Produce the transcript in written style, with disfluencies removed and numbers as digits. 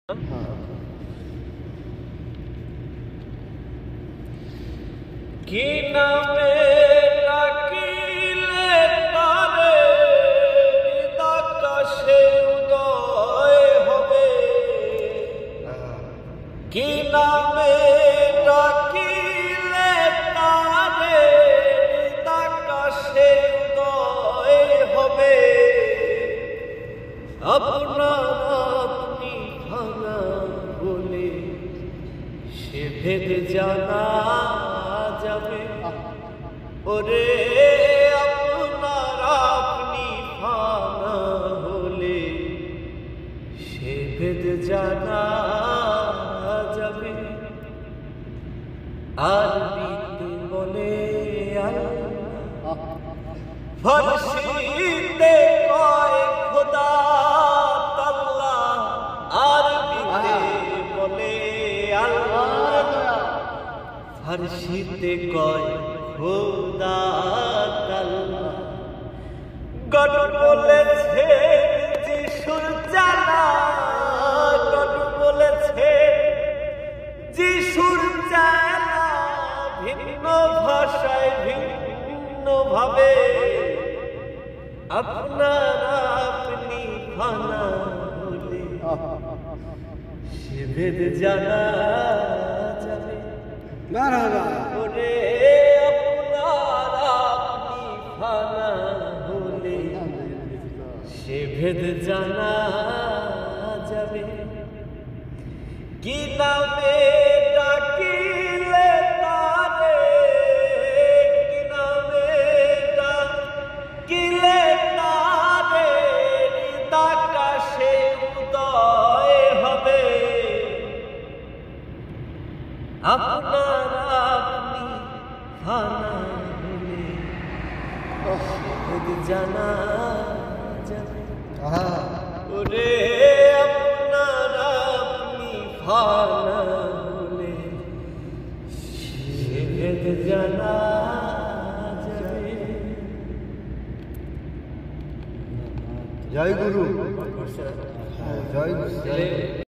কি নামে ডাকিলে তারে আকাশে উদয় হবে, কি নামে ডাকিলে তারে আকাশে উদয় হবে। আপনার আপনি ভাঙা বলে সে ভেদ জানা যাবে। ওরে আপনার আপনি ভাঙা হলে সে ভেদ জানা যাবে। আরবিতে বলে আল্লাহ, ফারসিতে কয় খোদা তাআলা। আরবিতে বলে আল্লাহ, ফারসিতে কয় খোদা তাআলা। গড বলেছে যিশুর জানা, গড বলেছে যিশুর জানা, ভিন্ন ভাষায় ভিন্ন ভাবে। আপনার আপনি ভাঙা হলে সে ভেদ জানা যাবে। ওরে আপনার আপনি ভাঙা হলে সে ভেদ জানা যাবে। কি নামে ডাকিলে তারে, কি নামে ডাকিলে তারে আকাশে উদয় হবে। আপনার আপনি ভাঙা হলে ভেদ জানা যাবে। ওরে আপনার আপনি ভাঙা হলে সে ভেদ জানা যাবে। জয় গুরু, জয় গুরু।